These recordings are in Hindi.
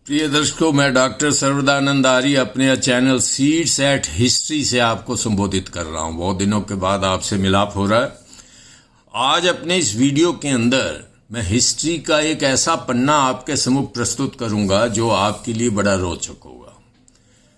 प्रिय दर्शकों, मैं डॉक्टर सर्वदानंद आर्य अपने चैनल सीड्स एट हिस्ट्री से आपको संबोधित कर रहा हूं। बहुत दिनों के बाद आपसे मिलाप हो रहा है। आज अपने इस वीडियो के अंदर मैं हिस्ट्री का एक ऐसा पन्ना आपके सम्मुख प्रस्तुत करूंगा जो आपके लिए बड़ा रोचक होगा।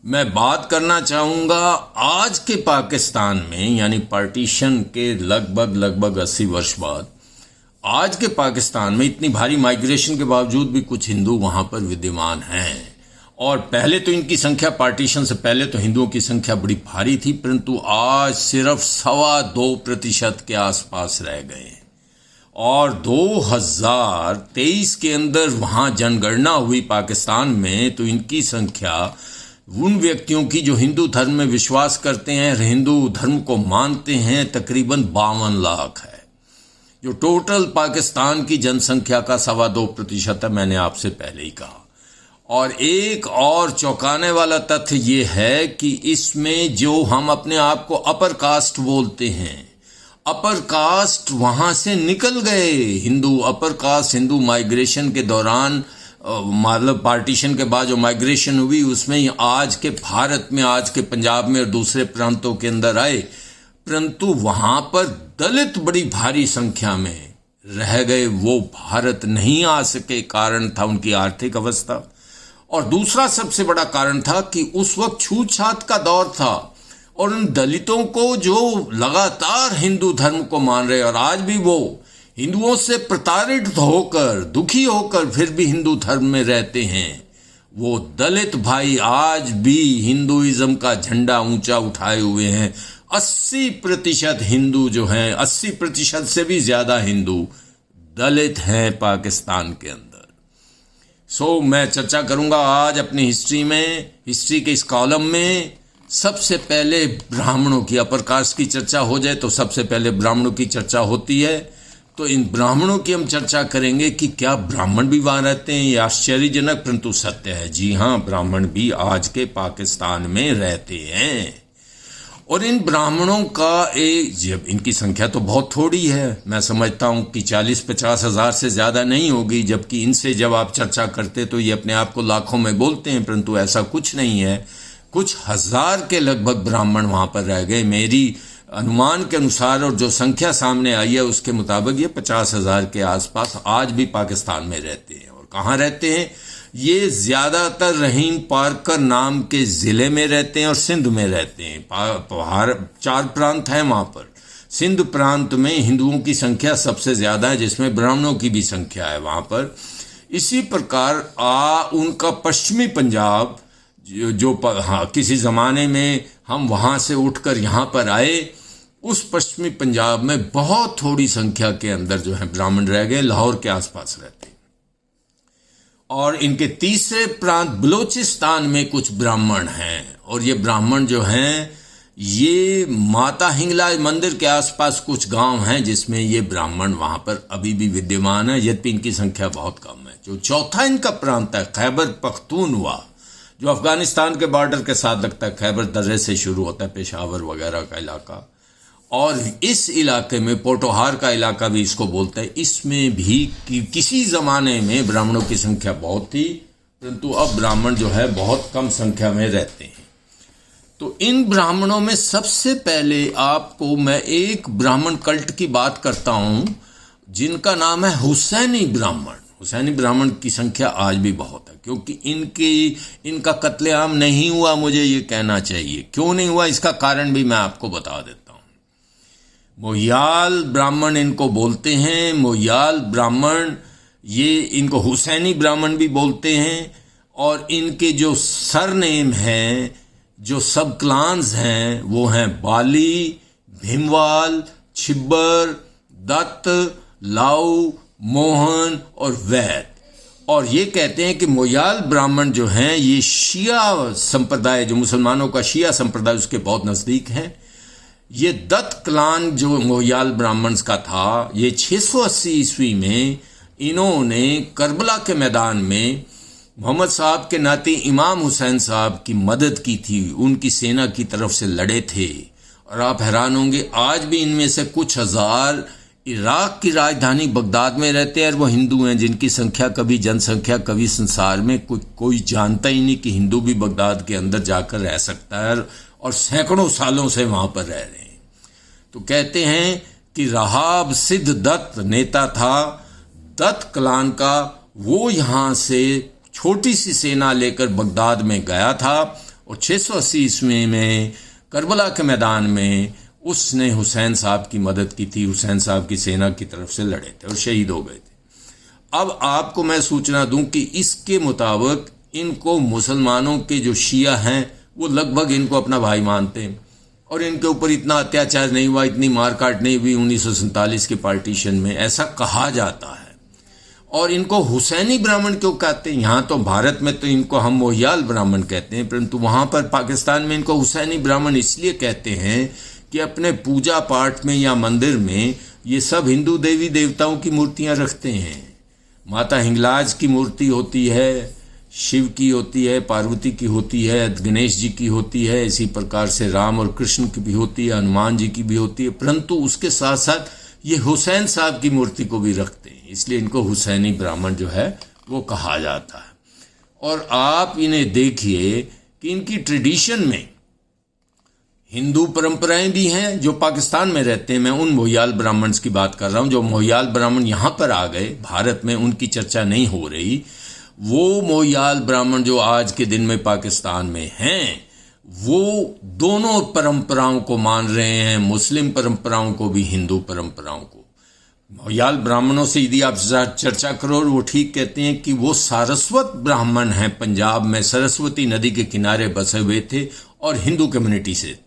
मैं बात करना चाहूंगा आज के पाकिस्तान में, यानी पार्टीशन के लगभग 80 वर्ष बाद आज के पाकिस्तान में इतनी भारी माइग्रेशन के बावजूद भी कुछ हिंदू वहां पर विद्यमान हैं। और पहले तो इनकी संख्या, पार्टीशन से पहले तो हिंदुओं की संख्या बड़ी भारी थी, परंतु आज सिर्फ 2.25% के आसपास रह गए। और 2023 के अंदर वहां जनगणना हुई पाकिस्तान में, तो इनकी संख्या उन व्यक्तियों की जो हिंदू धर्म में विश्वास करते हैं, हिंदू धर्म को मानते हैं, तकरीबन 52 लाख है, जो टोटल पाकिस्तान की जनसंख्या का 2.25% है। मैंने आपसे पहले ही कहा। और एक और चौंकाने वाला तथ्य ये है कि इसमें जो हम अपने आप को अपर कास्ट बोलते हैं, अपर कास्ट वहां से निकल गए। Hindu upper caste, Hindu migration के दौरान, मतलब पार्टीशन के बाद जो माइग्रेशन हुई उसमें आज के भारत में, आज के पंजाब में और दूसरे प्रांतों के अंदर आए, परंतु वहां पर दलित बड़ी भारी संख्या में रह गए। वो भारत नहीं आ सके, कारण था उनकी आर्थिक अवस्था। और दूसरा सबसे बड़ा कारण था कि उस वक्त छूतछात का दौर था और उन दलितों को जो लगातार हिंदू धर्म को मान रहे, और आज भी वो हिंदुओं से प्रताड़ित होकर, दुखी होकर फिर भी हिंदू धर्म में रहते हैं, वो दलित भाई आज भी हिंदुइज्म का झंडा ऊंचा उठाए हुए हैं। 80% हिंदू जो हैं, 80% से भी ज्यादा हिंदू दलित हैं पाकिस्तान के अंदर। मैं चर्चा करूंगा आज अपनी हिस्ट्री में, हिस्ट्री के इस कॉलम में। सबसे पहले ब्राह्मणों की, अपर कास्ट की चर्चा हो जाए तो सबसे पहले ब्राह्मणों की चर्चा होती है। तो इन ब्राह्मणों की हम चर्चा करेंगे कि क्या ब्राह्मण भी वहां रहते हैं। ये आश्चर्यजनक परंतु सत्य है। जी हाँ, ब्राह्मण भी आज के पाकिस्तान में रहते हैं। और इन ब्राह्मणों का जब इनकी संख्या तो बहुत थोड़ी है, मैं समझता हूं कि 40-50 हजार से ज्यादा नहीं होगी, जबकि इनसे जब आप चर्चा करते तो ये अपने आप को लाखों में बोलते हैं, परंतु ऐसा कुछ नहीं है। कुछ हजार के लगभग ब्राह्मण वहां पर रह गए मेरी अनुमान के अनुसार, और जो संख्या सामने आई है उसके मुताबिक ये 50,000 के आसपास आज भी पाकिस्तान में रहते हैं। और कहाँ रहते हैं? ये ज्यादातर रहीम पारकर नाम के जिले में रहते हैं और सिंध में रहते हैं। 4 प्रांत हैं वहां पर। सिंध प्रांत में हिंदुओं की संख्या सबसे ज्यादा है, जिसमें ब्राह्मणों की भी संख्या है वहां पर। इसी प्रकार उनका पश्चिमी पंजाब किसी जमाने में हम वहां से उठकर यहां पर आए, उस पश्चिमी पंजाब में बहुत थोड़ी संख्या के अंदर जो है ब्राह्मण रह गए, लाहौर के आसपास रहते हैं। और इनके तीसरे प्रांत बलोचिस्तान में कुछ ब्राह्मण हैं, और ये ब्राह्मण जो हैं, ये माता हिंगला मंदिर के आसपास कुछ गांव हैं जिसमें ये ब्राह्मण वहां पर अभी भी विद्यमान है, यद्यपि इनकी संख्या बहुत कम है। जो चौथा इनका प्रांत है खैबर पख्तूनवा, जो अफगानिस्तान के बॉर्डर के साथ लगता है, खैबर दर्रे से शुरू होता है, पेशावर वगैरह का इलाका। और इस इलाके में पोटोहार का इलाका भी इसको बोलते हैं। इसमें भी किसी जमाने में ब्राह्मणों की संख्या बहुत थी, परंतु अब ब्राह्मण जो है बहुत कम संख्या में रहते हैं। तो इन ब्राह्मणों में सबसे पहले आपको मैं एक ब्राह्मण कल्ट की बात करता हूं, जिनका नाम है हुसैनी ब्राह्मण। हुसैनी ब्राह्मण की संख्या आज भी बहुत है, क्योंकि इनका कत्लेआम नहीं हुआ, मुझे ये कहना चाहिए। क्यों नहीं हुआ, इसका कारण भी मैं आपको बता देता हूं। मोयाल ब्राह्मण इनको बोलते हैं। मोयाल ब्राह्मण, ये इनको हुसैनी ब्राह्मण भी बोलते हैं। और इनके जो सरनेम हैं, जो सब क्लान्स हैं, वो हैं बाली, भीमवाल, छिब्बर, दत्त, लाऊ, मोहन और वैद। और ये कहते हैं कि मोयाल ब्राह्मण जो हैं, ये शिया संप्रदाय, जो मुसलमानों का शिया संप्रदाय, उसके बहुत नजदीक हैं। ये दत्त क्लान जो मोयाल ब्राह्मण्स का था, ये 680 ईस्वी में इन्होंने करबला के मैदान में मोहम्मद साहब के नाती इमाम हुसैन साहब की मदद की थी, उनकी सेना की तरफ से लड़े थे। और आप हैरान होंगे, आज भी इनमें से कुछ हजार इराक की राजधानी बगदाद में रहते हैं और वो हिंदू हैं, जिनकी संख्या कभी जनसंख्या कभी संसार में कोई जानता ही नहीं कि हिंदू भी बगदाद के अंदर जाकर रह सकता है, और सैकड़ों सालों से वहां पर रह रहे हैं। तो कहते हैं कि रहाब सिद्ध दत्त नेता था दत्त क्लान का, वो यहाँ से छोटी सी सेना लेकर बगदाद में गया था और 680 ईस्वी में करबला के मैदान में उसने हुसैन साहब की मदद की थी। हुसैन साहब की सेना की तरफ से लड़े थे और शहीद हो गए थे। अब आपको मैं सूचना दूं कि इसके मुताबिक इनको मुसलमानों के जो शिया हैं वो लगभग इनको अपना भाई मानते हैं और इनके ऊपर इतना अत्याचार नहीं हुआ, इतनी मारकाट नहीं हुई 1947 के पार्टीशन में, ऐसा कहा जाता है। और इनको हुसैनी ब्राह्मण क्यों कहते हैं? यहाँ तो भारत में तो इनको हम मोहियाल ब्राह्मण कहते हैं, परंतु वहाँ पर पाकिस्तान में इनको हुसैनी ब्राह्मण इसलिए कहते हैं कि अपने पूजा पाठ में या मंदिर में ये सब हिंदू देवी देवताओं की मूर्तियाँ रखते हैं। माता हिंगलाज की मूर्ति होती है, शिव की होती है, पार्वती की होती है, गणेश जी की होती है, इसी प्रकार से राम और कृष्ण की भी होती है, हनुमान जी की भी होती है, परंतु उसके साथ साथ ये हुसैन साहब की मूर्ति को भी रखते हैं, इसलिए इनको हुसैनी ब्राह्मण जो है वो कहा जाता है। और आप इन्हें देखिए कि इनकी ट्रेडिशन में हिंदू परंपराएं भी हैं जो पाकिस्तान में रहते हैं। मैं उन मोहियाल ब्राह्मण की बात कर रहा हूं। जो मोहियाल ब्राह्मण यहाँ पर आ गए भारत में, उनकी चर्चा नहीं हो रही। वो मोहियाल ब्राह्मण जो आज के दिन में पाकिस्तान में हैं, वो दोनों परंपराओं को मान रहे हैं, मुस्लिम परंपराओं को भी, हिंदू परंपराओं को। मोहियाल ब्राह्मणों से यदि आप चर्चा करो, वो ठीक कहते हैं कि वो सारस्वत ब्राह्मण हैं, पंजाब में सरस्वती नदी के किनारे बसे हुए थे और हिंदू कम्युनिटी से।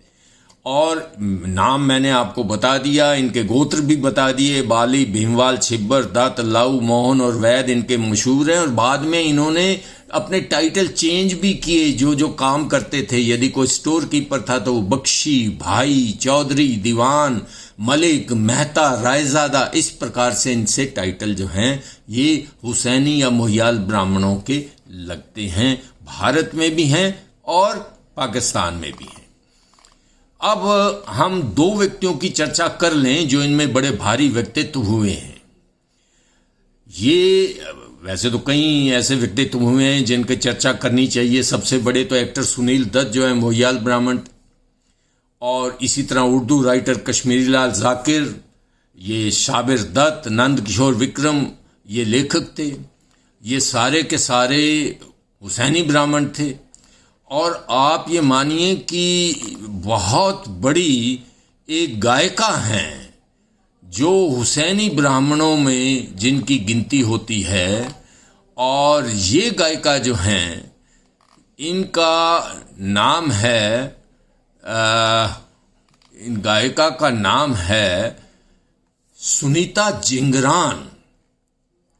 और नाम मैंने आपको बता दिया, इनके गोत्र भी बता दिए, बाली, भीमवाल, छिब्बर, दत्त, लव, मोहन और वैद इनके मशहूर हैं। और बाद में इन्होंने अपने टाइटल चेंज भी किए, जो जो काम करते थे। यदि कोई स्टोर कीपर था तो वो बख्शी, भाई, चौधरी, दीवान, मलिक, मेहता, रायजादा, इस प्रकार से इनसे टाइटल जो हैं ये हुसैनी या मोहियाल ब्राह्मणों के लगते हैं। भारत में भी हैं और पाकिस्तान में भी हैं। अब हम दो व्यक्तियों की चर्चा कर लें जो इनमें बड़े भारी व्यक्तित्व हुए हैं। ये वैसे तो कई ऐसे व्यक्तित्व हुए हैं जिनकी चर्चा करनी चाहिए। सबसे बड़े तो एक्टर सुनील दत्त जो है मोहियाल ब्राह्मण, और इसी तरह उर्दू राइटर कश्मीरी लाल जाकिर, ये शाबिर दत्त, नंद किशोर विक्रम, ये लेखक थे। ये सारे के सारे हुसैनी ब्राह्मण थे। और आप ये मानिए कि बहुत बड़ी एक गायिका हैं जो हुसैनी ब्राह्मणों में जिनकी गिनती होती है। और ये गायिका जो हैं इनका नाम है इन गायिका का नाम है सुनीता जिंगरान।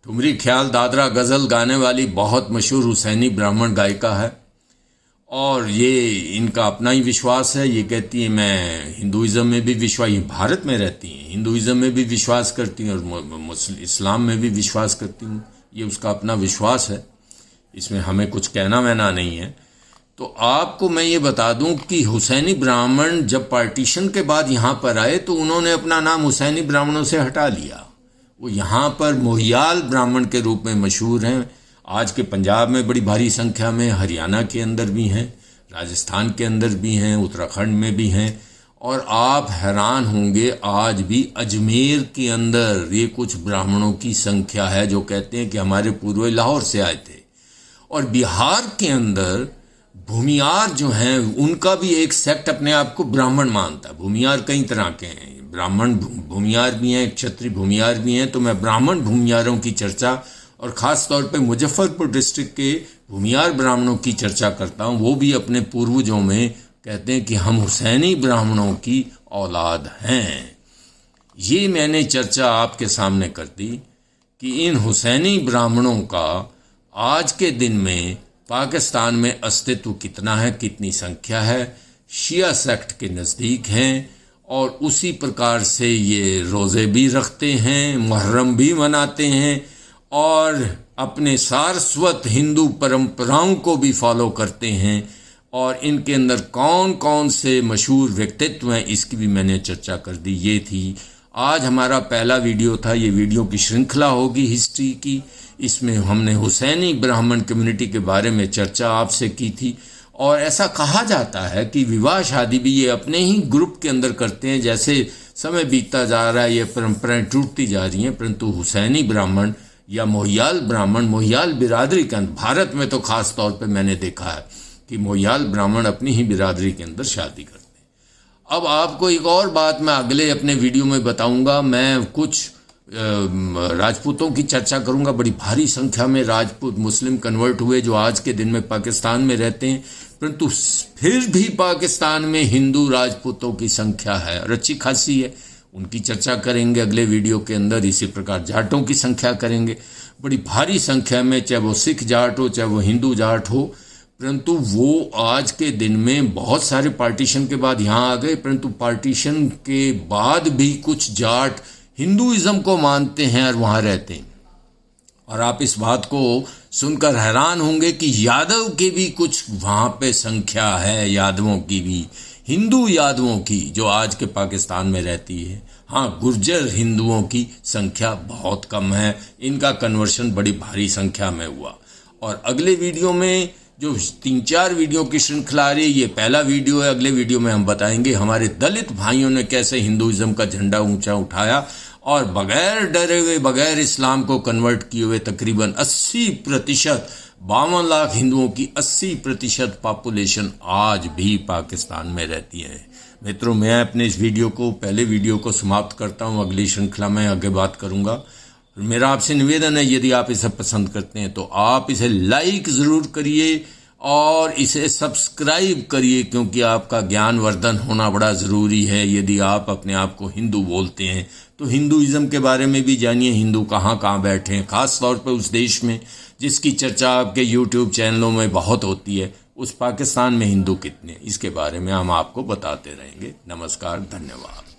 ठुमरी ख्याल, दादरा, गज़ल गाने वाली बहुत मशहूर हुसैनी ब्राह्मण गायिका है। और ये इनका अपना ही विश्वास है। ये कहती है मैं हिंदुइज्म में भी विश्वास, ये भारत में रहती हैं, हिंदुइज्म में भी विश्वास करती हैं और इस्लाम में भी विश्वास करती हूँ। ये उसका अपना विश्वास है, इसमें हमें कुछ कहना वहना नहीं है। तो आपको मैं ये बता दूं कि हुसैनी ब्राह्मण जब पार्टीशन के बाद यहाँ पर आए तो उन्होंने अपना नाम हुसैनी ब्राह्मणों से हटा लिया। वो यहाँ पर मोहियाल ब्राह्मण के रूप में मशहूर हैं। आज के पंजाब में बड़ी भारी संख्या में, हरियाणा के अंदर भी हैं, राजस्थान के अंदर भी हैं, उत्तराखंड में भी हैं। और आप हैरान होंगे आज भी अजमेर के अंदर ये कुछ ब्राह्मणों की संख्या है जो कहते हैं कि हमारे पूर्वज लाहौर से आए थे। और बिहार के अंदर भूमियार जो हैं उनका भी एक सेक्ट अपने आप को ब्राह्मण मानता है। भूमियार कई तरह के हैं, ब्राह्मण भूमियार भी हैं, क्षत्रिय भूमियार भी हैं। तो मैं ब्राह्मण भूमियारों की चर्चा और ख़ास तौर पे मुजफ्फरपुर डिस्ट्रिक्ट के भूमियार ब्राह्मणों की चर्चा करता हूँ। वो भी अपने पूर्वजों में कहते हैं कि हम हुसैनी ब्राह्मणों की औलाद हैं। ये मैंने चर्चा आपके सामने कर दी कि इन हुसैनी ब्राह्मणों का आज के दिन में पाकिस्तान में अस्तित्व कितना है, कितनी संख्या है। शिया सेक्ट के नज़दीक हैं और उसी प्रकार से ये रोज़े भी रखते हैं, मुहर्रम भी मनाते हैं और अपने सारस्वत हिंदू परंपराओं को भी फॉलो करते हैं। और इनके अंदर कौन कौन से मशहूर व्यक्तित्व हैं इसकी भी मैंने चर्चा कर दी। ये थी आज हमारा पहला वीडियो था, ये वीडियो की श्रृंखला होगी हिस्ट्री की। इसमें हमने हुसैनी ब्राह्मण कम्युनिटी के बारे में चर्चा आपसे की थी। और ऐसा कहा जाता है कि विवाह शादी भी ये अपने ही ग्रुप के अंदर करते हैं। जैसे समय बीतता जा रहा है, ये परंपराएं टूटती जा रही हैं, परंतु हुसैनी ब्राह्मण या मोहियाल ब्राह्मण, मोहियाल बिरादरी के अंदर, भारत में तो खास तौर पे मैंने देखा है कि मोहियाल ब्राह्मण अपनी ही बिरादरी के अंदर शादी करते हैं। अब आपको एक और बात मैं अगले अपने वीडियो में बताऊंगा। मैं कुछ राजपूतों की चर्चा करूंगा। बड़ी भारी संख्या में राजपूत मुस्लिम कन्वर्ट हुए जो आज के दिन में पाकिस्तान में रहते हैं, परंतु फिर भी पाकिस्तान में हिंदू राजपूतों की संख्या है और अच्छी खासी है। उनकी चर्चा करेंगे अगले वीडियो के अंदर। इसी प्रकार जाटों की संख्या करेंगे, बड़ी भारी संख्या में, चाहे वो सिख जाट हो चाहे वो हिंदू जाट हो, परंतु वो आज के दिन में बहुत सारे पार्टीशन के बाद यहाँ आ गए, परंतु पार्टीशन के बाद भी कुछ जाट हिंदुइज्म को मानते हैं और वहाँ रहते हैं। और आप इस बात को सुनकर हैरान होंगे कि यादव की भी कुछ वहाँ पे संख्या है, यादवों की भी, हिंदू यादवों की, जो आज के पाकिस्तान में रहती है। हाँ, गुर्जर हिंदुओं की संख्या बहुत कम है। इनका कन्वर्शन बड़ी भारी संख्या में हुआ। और अगले वीडियो में जो 3-4 वीडियो की श्रृंखला आ रही है, ये पहला वीडियो है। अगले वीडियो में हम बताएंगे हमारे दलित भाइयों ने कैसे हिंदुइज्म का झंडा ऊंचा उठाया और बगैर डरे हुए, बगैर इस्लाम को कन्वर्ट किए हुए तकरीबन 80%, 52 लाख हिंदुओं की 80% पॉपुलेशन आज भी पाकिस्तान में रहती है। मित्रों, मैं अपने इस वीडियो को, पहले वीडियो को समाप्त करता हूँ। अगली श्रृंखला में आगे बात करूँगा। मेरा आपसे निवेदन है, यदि आप इसे पसंद करते हैं तो आप इसे लाइक ज़रूर करिए और इसे सब्सक्राइब करिए, क्योंकि आपका ज्ञानवर्धन होना बड़ा ज़रूरी है। यदि आप अपने आप को हिंदू बोलते हैं तो हिंदुइज्म के बारे में भी जानिए। हिंदू कहाँ कहाँ बैठे हैं, ख़ास तौर पर उस देश में जिसकी चर्चा आपके यूट्यूब चैनलों में बहुत होती है, उस पाकिस्तान में हिंदू कितने, इसके बारे में हम आपको बताते रहेंगे। नमस्कार, धन्यवाद।